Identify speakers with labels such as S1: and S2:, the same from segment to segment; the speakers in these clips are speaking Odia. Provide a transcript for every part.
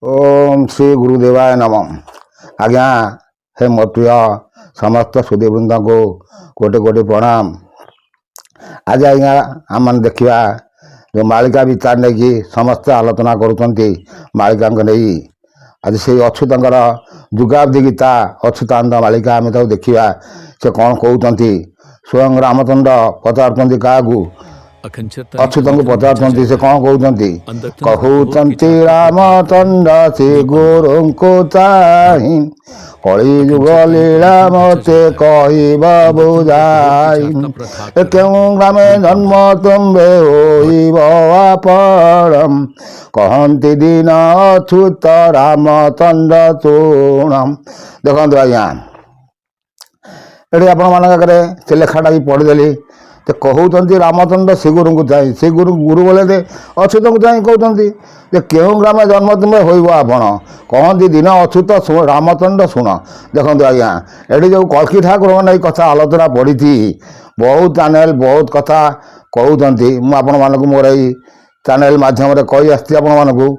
S1: ओम श्री गुरुदेवाय नमः। आज्ञा हे मो प्रिय समस्त सुधीवृंद को कोटि कोटि प्रणाम। आज आज्ञा आम देखा जो मालिका विचार नहीं समस्ते आलोचना करुँच मालिका नहीं आज से अच्युतर जुगाब्दी गीता अच्युतानंद मालिका आम देखा से कौन कहते स्वयं रामचंद्र पचार क्या अच्युत को पचार से कौन कहते कहते रामचंद्र से गुरु को चाहि कली जुग लीला मते कहब बुझाई क्यों ग्रामे जन्म तुम्बे होम कहती दिन अच्युत रामचंद्र चूणम। देखो आज्ञा ये आपण से लेखाटा भी पढ़ीदेली तो कहते रामचंद्र श्री गुरु को चाहे श्री गुरु गुरु बोले अच्युत को चाहे कहते क्यों ग्राम जन्म तुम्हें होपण कहती दिन अच्युत रामचंद्र शुण। देखो आज्ञा ये जो कल्की ठाकुर मैंने कथा आलोचना पड़ी बहुत चैनल बहुत कथा कहते मुझे मोर ये चैनल मध्यम कही आसी आपको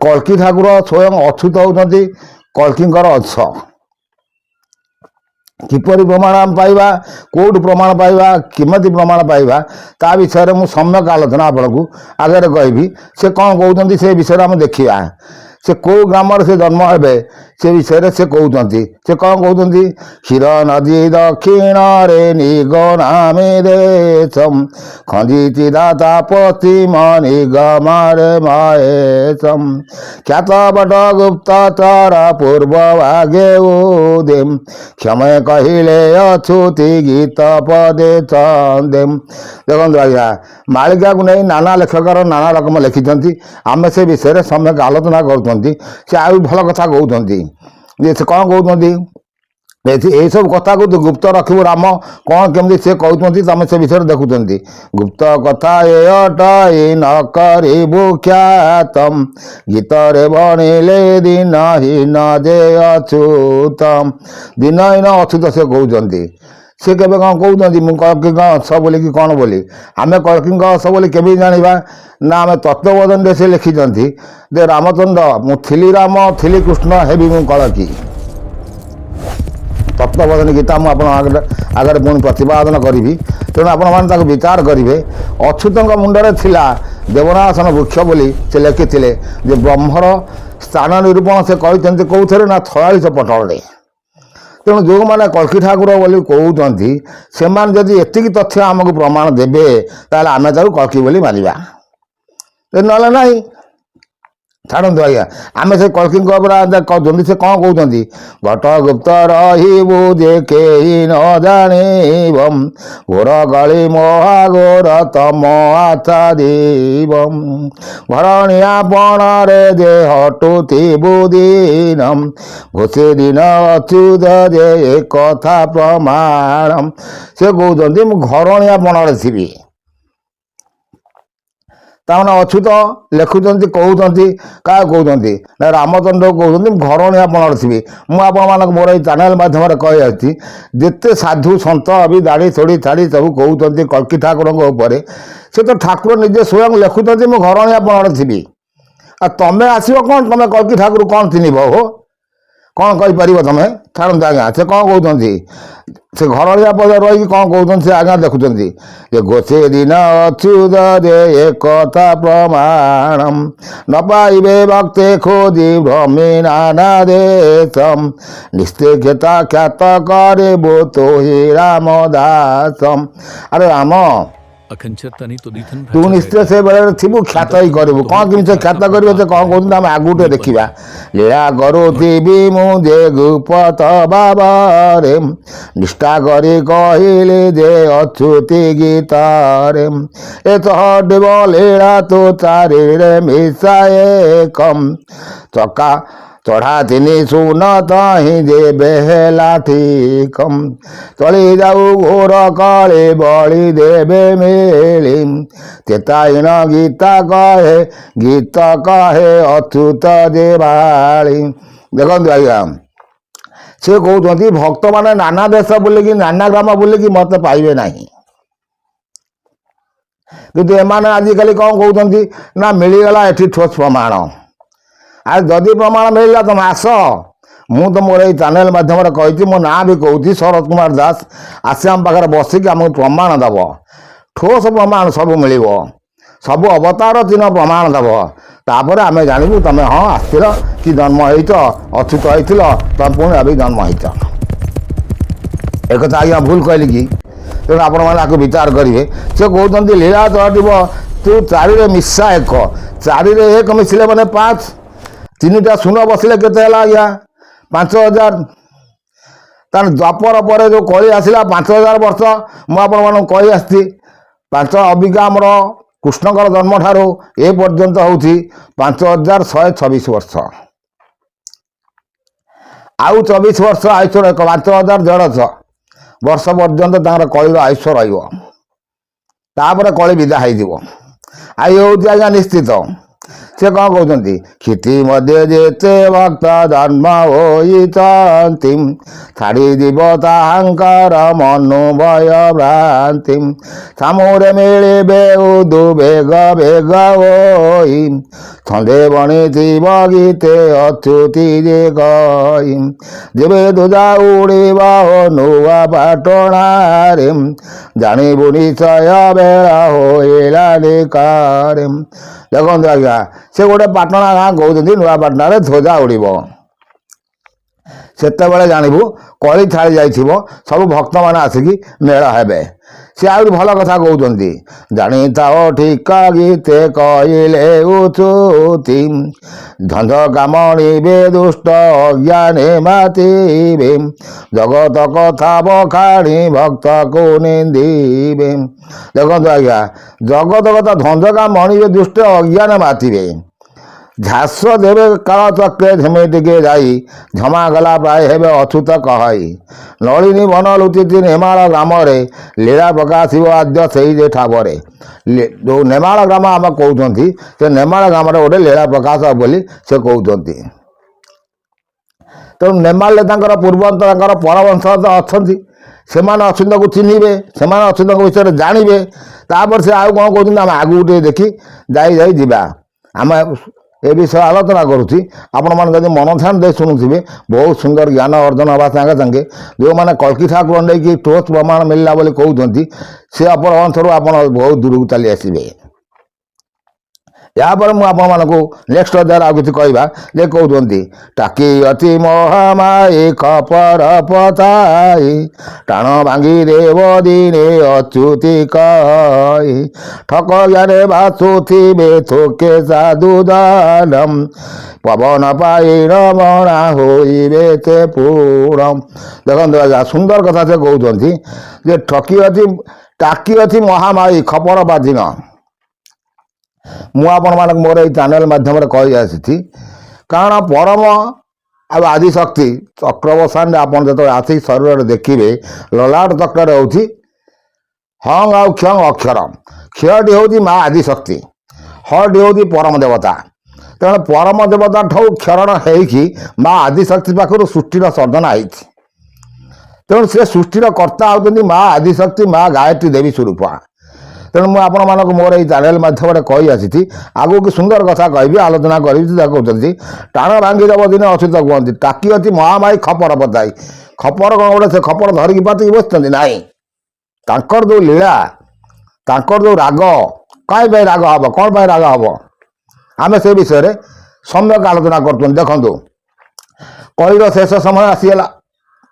S1: कल्की ठाकुर स्वयं अच्युत होती कल्कीर अंश किपरि प्रमाण आम पाइबा कौट प्रमाण पाइबा किमती प्रमाण पाइबा ता विषय में मुझे सम्यक आलोचना आपको आगे कहबी से कौन कहते से विषय आम देखा से कौ ग्राम से जन्म हे से विषय से कहते से कौन कहते क्षीर नदी दक्षिण रे निगनामे देशम खंदी दाता पश्चिम निगमारे महेशम ख्यात बट गुप्तचर पूर्व भागे उदेम क्षमय कहले अछूति गीत पदे चंदेम। देखो आज्ञा मालिका को नहीं नाना लेखकर नाना रकम लिखिं आम से विषय सम्यक आलोचना कर से आ भल कथा कहते से कौन कहते यही सब कथा को गुप्त रखिबू राम कौन केमती से कहते तुम से विषय देखुं गुप्त कथा ये न करू ख्यातम गीत रे बणिले दिन हीन जे अच्युतम दिन हीन अच्युत से कहते सी के कौन कहते मुझे अंश बोली कि कौन बोली आम कल्की अंश बोली केमी जाना ना आम तत्वबोधन से लिखिं दे रामचंद्र मुझी राम थी कृष्ण हेबी मु कल्की तत्वबोधन गीता मुझे आगे पुणी प्रतिपादन करी तेणु आपण विचार करेंगे अच्युत मुंडे थिला देवनासन वृक्ष बोली से लिखी ब्रह्मर स्थान निरूपण से कहते कौन ना 46 पटल तेणु जो मैंने कल्की ठाकुर बोली कहते से जदि एतिक तथ्य आमको प्रमाण देवे ताल आम कल्की बोली मानिबा ना ना छाड़ू आज्ञा आम से कल्की जमी से कौन कहते घट गुप्त रहीबू जे के न जानीबम घोर गली महाघोर तम आचा दीबम घरणिया पणरे जे हटुथिबू दीनम घोषे दिन अच्युत जे कथा प्रमाणम से कहते घरणिया पणरे थी ताने अच्युत लिखुंट कहते क्या कहते ना रामचंद्र कहते घरणियापण थी मुझे मोर ये चैनल मध्यम कही आसी जिते साधु सत अभी दाढ़ी थोड़ी छाड़ी सब कहते कल्की ठाकुर से तो ठाकुर निजे स्वयं लिखुंट मुझे घरणियापण थी आ तमें आसो कौन तुम कल्की ठाकुर कौन चिन्ह हो कौन कहीपर तुम छाड़ू आज्ञा से कौन कहते से घरड़िया पद रही कौन कहते से आज्ञा देखुं गोसे दिन अच्युत जे कथा प्रमाणम न पाइबे भक्ते खोजी भ्रमी नाना देशम निस्तेता ख्यात करे बो तो ही रामदासम। अरे राम तू निश्चय से बेले थी ख्यात ही करू कौन केमी ख्यात कर कौन कहते आम आगुटे देखा लीला करुवी मुझे गुपत बाबरे निष्ठा करी कहले जे अच्युति गीत रे एत हटिब लीला तो चारि मिसाए कम चका चढ़ा तिनी सुन तही जे बेहला ठीकम चली जाऊ घोर काले बड़ी देवे मेली तेताइन गीत कहे अच्युत जे बाली। देखो आज्ञा से कहते भक्त माने नाना देश बुलिकी नाना ग्राम बुलिकी मत पाइबे नहीं किंतु एमाने आजिकल कौन कहते ना मिलगला एठी ठोस प्रमाण ଆଉ ଯଦି ପ୍ରମାଣ ମିଳିଲା ତମେ ଆସ। ମୁଁ ତ ମୋର ଏଇ ଚ୍ୟାନେଲ ମାଧ୍ୟମରେ କହିଛି, ମୋ ନାଁ ବି କହୁଛି ଶରତ କୁମାର ଦାସ। ଆସି ଆମ ପାଖରେ ବସିକି ଆମକୁ ପ୍ରମାଣ ଦେବ, ଠୋସ୍ ପ୍ରମାଣ ସବୁ ମିଳିବ, ସବୁ ଅବତାର ଚିହ୍ନ ପ୍ରମାଣ ଦେବ। ତାପରେ ଆମେ ଜାଣିବୁ ତମେ ହଁ ଆସିଥିଲ କି ଜନ୍ମ ହେଇଛ, ଅଚ୍ୟୁତ ହେଇଥିଲ, ତମେ ପୁଣି ଏବେ ଜନ୍ମ ହେଇଛ। একথা আজ্ঞা ভুল কহিলি কি? তেমন আপনার আকু বিচার করবে। সে কৌন লীলা তটিব তু চারিরে মিশা এক, চারিরে এক মিশিলে মানে 5, 3টা শূন্য বসিলে কেতে হল আজ্ঞা 5000। তার দ্বাপর পরে যে কলি আসিলা 5000 বর্ষ, মু আপনার কই আসছি 5 অবিকা আমার কৃষ্ণঙ্কর জন্ম ঠারু এ পর্যন্ত হচ্ছে 5126 বর্ষ। আউ 24 বর্ষ আয়ুষ 5100 ବର୍ଷ ପର୍ଯ୍ୟନ୍ତ ତାଙ୍କର କଳିର ଆୟୁଷ ରହିବ। ତାପରେ କଳି ବିଦା ହେଇଯିବ। ଆଉ ହେଉଛି ଆଜ୍ଞା ନିଶ୍ଚିତ। ସେ କ'ଣ କହୁଛନ୍ତି? କ୍ଷିତି ମଧ୍ୟ ଯେତେ ଭକ୍ତ ଜନ୍ମ ହୋଇଛନ୍ତି, ଛାଡ଼ିଯିବ ତାହାଙ୍କର ମନୋଭୟ ଭ୍ରାନ୍ତି। ସାମୁରେ ମିଳିବେ ଉଦୁ ବେଗ ବେଗ ହୋଇ, ଛନ୍ଦେ ବଣିଥିବ ଗୀତେ ଅଚ୍ୟୁତି ଯେ କହି। ଯେବେ ଦୁଜା ଉଡ଼ିବ ନୂଆ ପାଟଣାରେ, ଜାଣିବୁ ନିଶ୍ଚୟ ବେଳ ହୋଇଲା ନିକାରେ। ଦେଖନ୍ତୁ ଆଜ୍ଞା, ସେ ଗୋଟେ ପାଟଣା ଗାଁ କହୁଛନ୍ତି, ନୂଆପାଟଣାରେ ଧ୍ୱଜା ଉଡ଼ିବ। ସେତେବେଳେ ଜାଣିବୁ କଳି ଛାଡ଼ି ଯାଇଥିବ, ସବୁ ଭକ୍ତମାନେ ଆସିକି ମେଳ ହେବେ। ସେ ଆହୁରି ଭଲ କଥା କହୁଛନ୍ତି, ଜାଣିଥାଅ ଠିକ ଗୀତେ କହିଲେ ଉଚ୍ୟୁତି, ଝଞ୍ଝ କାମଣିବେ ଦୁଷ୍ଟ ଅଜ୍ଞାନେ ମାତିବେ, ଜଗତ କଥା ବଖାଣି ଭକ୍ତକୁ ନିନ୍ଦିବେ। ଦେଖନ୍ତୁ ଆଜ୍ଞା, ଜଗତ କଥା ଝଞ୍ଝକା ମଣିବେ ଦୁଷ୍ଟ ଅଜ୍ଞାନ ମାତିବେ, ଝାସ ଦେବେ କାଳ ଚକ୍ରେ ଝିମିଟିକେ ଯାଇ, ଝମା ଗଲା ପ୍ରାୟ ହେବେ ଅଚ୍ୟୁତ କହଇ। ନଳିନୀ ବନ ଲୁଚିଛି ନେମାଳ ଗ୍ରାମରେ, ଲୀଳା ପ୍ରକାଶିବ ଆଦ୍ୟ ସେଇ ଯେ ଠାବରେ। ଯେଉଁ ନେମାଳ ଗ୍ରାମ ଆମେ କହୁଛନ୍ତି, ସେ ନେମାଳ ଗ୍ରାମରେ ଗୋଟେ ଲୀଳା ପ୍ରକାଶ ବୋଲି ସେ କହୁଛନ୍ତି। ତେଣୁ ନେମାଳରେ ତାଙ୍କର ପୂର୍ବନ୍ତ ତାଙ୍କର ପରବଂଶ ଅଛନ୍ତି, ସେମାନେ ଅଚ୍ୟୁତଙ୍କୁ ଚିହ୍ନିବେ, ସେମାନେ ଅଚ୍ୟୁତଙ୍କ ବିଷୟରେ ଜାଣିବେ। ତାପରେ ସେ ଆଉ କ'ଣ କହୁଛନ୍ତି, ଆମେ ଆଗକୁ ଟିକେ ଦେଖି ଯାଇ ଯିବା। ଆମେ ଏ ବିଷୟ ଆଲୋଚନା କରୁଛି, ଆପଣମାନେ ଯଦି ମନ ଧ୍ୟାନ ଦେଇ ଶୁଣୁଥିବେ ବହୁତ ସୁନ୍ଦର ଜ୍ଞାନ ଅର୍ଜନ ହେବା ସାଙ୍ଗେ ସାଙ୍ଗେ ଯେଉଁମାନେ କଳ୍କି ଠାକୁର ନେଇକି ଠୋସ୍ ପ୍ରମାଣ ମିଳିଲା ବୋଲି କହୁଛନ୍ତି, ସେ ଅପରବଂଶରୁ ଆପଣ ବହୁତ ଦୂରକୁ ଚାଲି ଆସିବେ। ଏହାପରେ ମୁଁ ଆପଣମାନଙ୍କୁ ନେକ୍ସଟ ଅଧ୍ୟାୟରେ ଆଉ କିଛି କହିବା ଯେ କହୁଛନ୍ତି, ଟାକି ଅତି ମହାମାଇ ଖପର ପତାଇ, ଟାଣ ଭାଙ୍ଗି ଦେବ ଦିନେ ଅଚ୍ୟୁତି କହି। ଠକ ଜ୍ଞାନେ ଭାସୁଥିବେ ଥୋକେ ସାଧୁ ଦାନମ, ପବନ ପାଇ ରମଣା ହୋଇବେ ସେ ପୂର୍ଣ୍ଣ। ଦେଖନ୍ତୁ ଆଜ୍ଞା, ସୁନ୍ଦର କଥା ସେ କହୁଛନ୍ତି ଯେ ଟାକି ଅଛି ମହାମାଇ ଖପର ବାଜିନ। ମୁଁ ଆପଣମାନଙ୍କୁ ମୋର ଏଇ ଚ୍ୟାନେଲ ମାଧ୍ୟମରେ କହି ଆସିଛି, କାରଣ ପରମ ଆଉ ଆଦିଶକ୍ତି ଚକ୍ରବସାନରେ ଆପଣ ଯେତେବେଳେ ଆସିକି ଶରୀରରେ ଦେଖିବେ, ଲଲାଟ ଚକ୍ରରେ ହେଉଛି ହଂ ଆଉ କ୍ଷଂ ଅକ୍ଷର। କ୍ଷୟଟି ହେଉଛି ମା ଆଦିଶକ୍ତି, ହଟି ହେଉଛି ପରମ ଦେବତା। ତେଣୁ ପରମ ଦେବତା ଠାରୁ କ୍ଷରଣ ହେଇକି ମା ଆଦିଶକ୍ତି ପାଖରୁ ସୃଷ୍ଟିର ସର୍ଜନା ହେଇଛି। ତେଣୁ ସେ ସୃଷ୍ଟିର କର୍ତ୍ତା ହେଉଛନ୍ତି ମା ଆଦିଶକ୍ତି, ମା ଗାୟତ୍ରୀ ଦେବୀ ସ୍ୱରୂପ। ତେଣୁ ମୁଁ ଆପଣମାନଙ୍କୁ ମୋର ଏଇ ଚ୍ୟାନେଲ ମାଧ୍ୟମରେ କହି ଆସିଛି, ଆଗକୁ ସୁନ୍ଦର କଥା କହିବି, ଆଲୋଚନା କରିବି। ଯାହା କହୁଛନ୍ତି, ଟାଣ ଭାଙ୍ଗି ଦେବ ଦିନେ ଅଚ୍ୟୁତ କୁହନ୍ତି, ଟାକି ଅଛି ମହାମାଇ ଖପର ପତାଇ। ଖପର କ'ଣ ଗୋଟେ ସେ ଖପର ଧରିକି ପାତିକି ବସିଛନ୍ତି? ନାହିଁ, ତାଙ୍କର ଯେଉଁ ଲୀଳା, ତାଙ୍କର ଯେଉଁ ରାଗ, କାହିଁ ପାଇଁ ରାଗ ହେବ, କ'ଣ ପାଇଁ ରାଗ ହେବ, ଆମେ ସେ ବିଷୟରେ ସମ୍ୟକ ଆଲୋଚନା କରୁଛନ୍ତି। ଦେଖନ୍ତୁ, କଳିର ଶେଷ ସମୟ ଆସିଗଲା।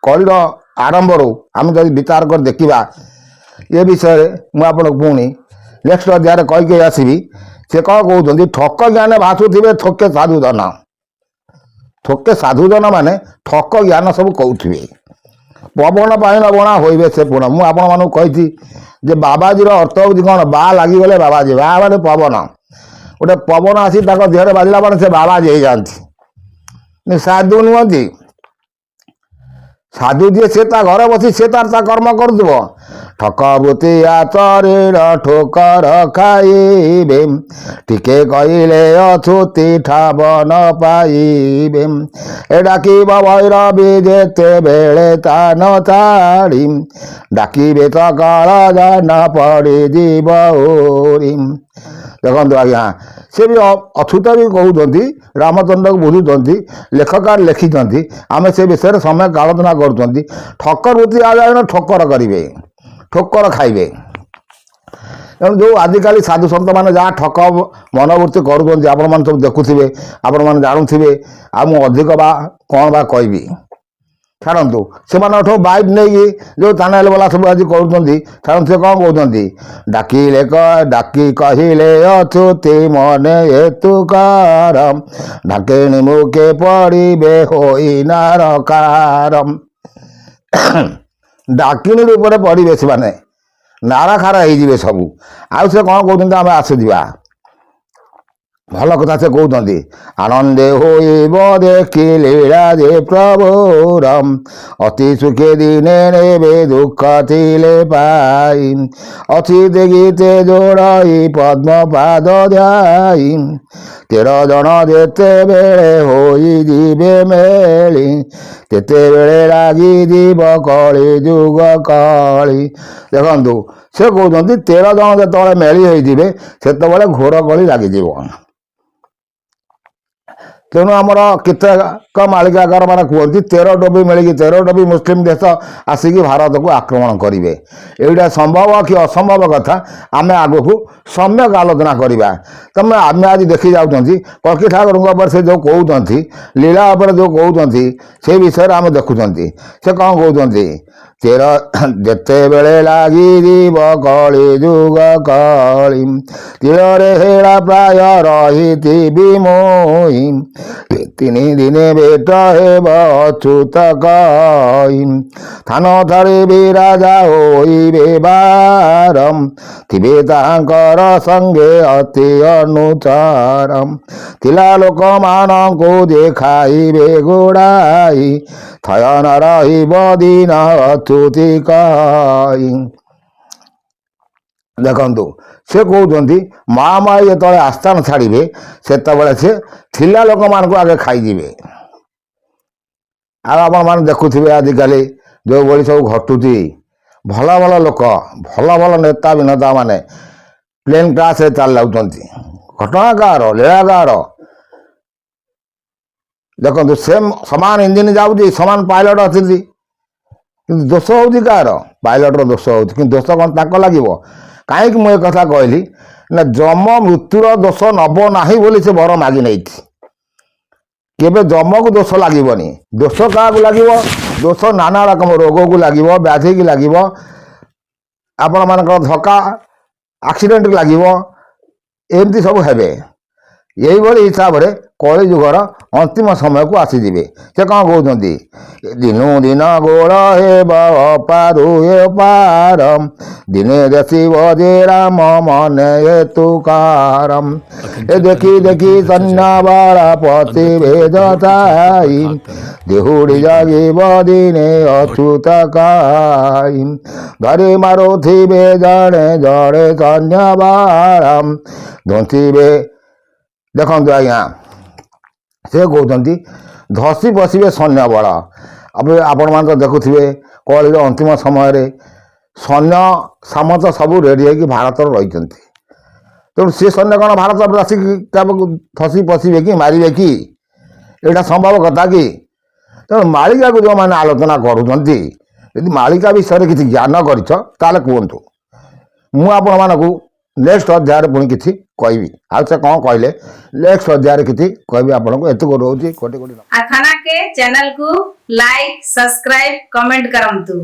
S1: କଳିର ଆରମ୍ଭରୁ ଆମେ ଯଦି ବିଚାର କରି ଦେଖିବା ଏ ବିଷୟରେ, ମୁଁ ଆପଣଙ୍କୁ ପୁଣି ନେକ୍ସଟ ଅଧ୍ୟାୟରେ କହିକି ଆସିବି। ସେ କ'ଣ କହୁଛନ୍ତି, ଠକ ଜ୍ଞାନ ଭାସୁଥିବେ ଥୋକେ ସାଧୁଜନ। ଥୋକେ ସାଧୁଜନ ମାନେ ଠକ ଜ୍ଞାନ ସବୁ କହୁଥିବେ, ପବନ ପାଇନ ବଣା ହୋଇବେ ସେ ପୂର୍ଣ୍ଣ। ମୁଁ ଆପଣମାନଙ୍କୁ କହିଛି ଯେ ବାବାଜୀର ଅର୍ଥ ହେଉଛି କ'ଣ? ବା ଲାଗିଗଲେ ବାବାଜୀ। ବା ମାନେ ପବନ, ଗୋଟେ ପବନ ଆସି ତାଙ୍କ ଦେହରେ ବାଜିଲା ମାନେ ସେ ବାବାଜୀ ହେଇଯାଆନ୍ତି। ସାଧୁ ନୁହନ୍ତି। ସାଧୁ ଯିଏ, ସେ ତା ଘରେ ବସି ସେ ତାର ତା କର୍ମ କରୁଥିବ। ଠକ ବୃତ୍ତି ଆଚରଣ ଠୋକର ଖାଇବେ, ଟିକେ କହିଲେ ଅଚ୍ୟୁତି ଠାବ ନ ପାଇବେ। ଏ ଡାକିବ ଭୈରବୀ ଯେତେବେଳେ ତା ନ ଛାଡ଼ି, ଡାକିବେ ସକାଳ ଜାନ ପଡ଼ିଯିବ ଓରି। ଦେଖନ୍ତୁ ଆଜ୍ଞା ସେ ବି ଅଛୁତ ବି କହୁଛନ୍ତି ରାମଚନ୍ଦ୍ରକୁ ବୁଝୁଛନ୍ତି ଲେଖକାର ଲେଖିଛନ୍ତି ଆମେ ସେ ବିଷୟରେ ସମୟ ଆଲୋଚନା କରୁଛନ୍ତି ଠକର ବୃତ୍ତି ଆଦାୟ ଠୋକର କରିବେ ଠୋକର ଖାଇବେ ତେଣୁ ଯେଉଁ ଆଜିକାଲି ସାଧୁ ସନ୍ତମାନେ ଯାହା ଠକ ମନୋବୃତ୍ତି କରୁଛନ୍ତି ଆପଣମାନେ ସବୁ ଦେଖୁଥିବେ ଆପଣମାନେ ଜାଣୁଥିବେ ଆଉ ମୁଁ ଅଧିକ ବା କ'ଣ ବା କହିବି ଛାଡ଼ନ୍ତୁ ସେମାନଙ୍କଠୁ ବାଇକ୍ ନେଇକି ଯେଉଁ ଚ୍ୟାନେଲ ବାଲା ସବୁ ଆଜି କରୁଛନ୍ତି ଛାଡ଼ନ୍ତୁ ସେ କ'ଣ କହୁଛନ୍ତି ଡାକିଲେ ଡାକି କହିଲେ ଅଛୁତି ମନେ ହେତୁକାର ଡାକିଣି ମୁଖେ ପଡ଼ିବେ ହୋଇ ନାରକାର ଡାକିଣି ରୂପରେ ପଡ଼ିବେ ସେମାନେ ନାରାଖାର ହେଇଯିବେ ସବୁ ଆଉ ସେ କ'ଣ କହୁଛନ୍ତି ଆମେ ଆସିଯିବା ଭଲ କଥା ସେ କହୁଛନ୍ତି ଆନନ୍ଦେ ହୋଇବ ଦେଖିଲେ ରାଜେ ପ୍ରଭୁର ଅତି ସୁଖେ ଦିନେ ନେବେ ଦୁଃଖ ଥିଲେ ପାଇ ଅଛି ଦେଖିତେ ଯୋଡ଼ଇ ପଦ୍ମ ପାଦ ଧ୍ୟାଇ 13 ଜଣ ଯେତେବେଳେ ହୋଇଯିବେ ମେଳି ତେତେବେଳେ ଲାଗିଯିବ କଳି ଯୁଗ କଳି ଦେଖନ୍ତୁ ସେ କହୁଛନ୍ତି 13 ଜଣ ଯେତେବେଳେ ମେଳି ହୋଇଯିବେ ସେତେବେଳେ ଘୋର କଳି ଲାଗିଯିବ ତେଣୁ ଆମର କେତେକ ମାଳିକାକାର ମାନେ କୁହନ୍ତି 13 ଡୋବି ମିଳିକି 13 ଡୋବି ମୁସଲିମ ଦେଶ ଆସିକି ଭାରତକୁ ଆକ୍ରମଣ କରିବେ ଏଇଟା ସମ୍ଭବ କି ଅସମ୍ଭବ କଥା ଆମେ ଆଗକୁ ସମ୍ୟକ ଆଲୋଚନା କରିବା ତମେ ଆମେ ଆଜି ଦେଖି ଯାଉଛନ୍ତି କଳ୍କି ଠାକୁରଙ୍କ ଉପରେ ସେ ଯେଉଁ କହୁଛନ୍ତି ଲୀଳା ଉପରେ ଯେଉଁ କହୁଛନ୍ତି ସେ ବିଷୟରେ ଆମେ ଦେଖୁଛନ୍ତି ସେ କ'ଣ କହୁଛନ୍ତି 13 ଯେତେବେଳେ ଲାଗିଯିବ କଳି ଯୁଗ କଳି ତୀରରେ ହେଳା ପ୍ରାୟ ରହିଥିବି ମୋଇ 3 ଦିନେ ଭେଟ ହେବ ଅଚ୍ୟୁତ କହି ଥାନ ଧରିବି ରାଜା ହୋଇବେ ବାରମ୍ ଥିବେ ତାଙ୍କର ସଙ୍ଗେ ଅତି ଅନୁଚର ଥିଲା ଲୋକମାନଙ୍କୁ ଦେଖାଇବେ ଗୋଡ଼ାଇ ଥୟ ନ ରହିବ ଦିନ ଅଚ୍ୟୁତି କହି ଦେଖନ୍ତୁ ସେ କହୁଛନ୍ତି ମହାମାରୀ ଯେତେବେଳେ ଆସ୍ଥାନ ଛାଡ଼ିବେ ସେତେବେଳେ ସେ ଥିଲା ଲୋକମାନଙ୍କୁ ଆଗେ ଖାଇଯିବେ ଆଉ ଆପଣମାନେ ଦେଖୁଥିବେ ଆଜିକାଲି ଯେଉଁଭଳି ସବୁ ଘଟୁଛି ଭଲ ଭଲ ଲୋକ ଭଲ ଭଲ ନେତା ବିନେତା ମାନେ ପ୍ଲେନ୍ କ୍ଲାସ୍ରେ ଚାଲି ଯାଉଛନ୍ତି ଘଟଣା କାହାର ଲୀଳା କାହାର ଦେଖନ୍ତୁ ସେମ୍ ସମାନ ଇଞ୍ଜିନ୍ ଯାଉଛି ସମାନ ପାଇଲଟ ଅଛନ୍ତି କିନ୍ତୁ ଦୋଷ ହେଉଛି କାହାର ପାଇଲଟର ଦୋଷ ହେଉଛି କିନ୍ତୁ ଦୋଷ କ'ଣ ତାଙ୍କ ଲାଗିବ କାହିଁକି ମୁଁ ଏ କଥା କହିଲି ନା ଯମ ମୃତ୍ୟୁର ଦୋଷ ନେବ ନାହିଁ ବୋଲି ସେ ବର ମାଗି ନେଇଛି କେବେ ଯମକୁ ଦୋଷ ଲାଗିବନି ଦୋଷ କାହାକୁ ଲାଗିବ ଦୋଷ ନାନା ରକମ ରୋଗକୁ ଲାଗିବ ବ୍ୟାଧିକି ଲାଗିବ ଆପଣମାନଙ୍କର ଧକ୍କା ଆକ୍ସିଡେଣ୍ଟ ଲାଗିବ ଏମିତି ସବୁ ହେବେ ଏଇଭଳି ହିସାବରେ କଳିଯୁଗର ଅନ୍ତିମ ସମୟକୁ ଆସିଯିବେ ସେ କ'ଣ କହୁଛନ୍ତି ଦିନୁ ଦିନ ଗୋଳ ହେବ ଅପାରୁ ପାର ଦିନେ ଦେଖିବ ଯେ ରାମ ମନେ ହେତୁକାର ଏ ଦେଖି ଦେଖି ସୈନ୍ୟବଳ ପ୍ରତିଭେଦ ଥାଇ ଦେହୁଡ଼ି ଜଗିବ ଦିନେ ଅଚ୍ୟୁତ କହି ଧରି ମାରୁଥିବେ ଜଣେ ଜଣେ ସୈନ୍ୟବଳ ଧୁଞ୍ଚିବେ ଦେଖନ୍ତୁ ଆଜ୍ଞା ସେ କହୁଛନ୍ତି ଧସି ବସିବେ ସୈନ୍ୟବଳ ଆପଣମାନେ ତ ଦେଖୁଥିବେ କଳିର ଅନ୍ତିମ ସମୟରେ ସୈନ୍ୟ ସାମନ୍ତ ସବୁ ରେଡ଼ି ହେଇକି ଭାରତରେ ରହିଛନ୍ତି ତେଣୁ ସେ ସୈନ୍ୟ କ'ଣ ଭାରତ ଆସିକି ଧସି ବସିବେ କି ମାରିବେ କି ଏଇଟା ସମ୍ଭବ କଥା କି ତେଣୁ ମାଳିକାକୁ ଯେଉଁମାନେ ଆଲୋଚନା କରୁଛନ୍ତି ଯଦି ମାଳିକା ବିଷୟରେ କିଛି ଜ୍ଞାନ କରିଛ ତାହେଲେ କୁହନ୍ତୁ ମୁଁ ଆପଣମାନଙ୍କୁ ନେକ୍ସଟ ଅଧ୍ୟାୟରେ ପୁଣି କିଛି କହିବି ଆଉ ସେ କ'ଣ କହିଲେ ନେକ୍ସଟ ଅଧ୍ୟାୟରେ କିଛି କହିବି ଆପଣଙ୍କୁ ଏତକ ରହୁଛି କୋଟି କୋଟି
S2: ଆଖାନା के चैनल को लाइक सब्सक्राइब कमेंट करंतु।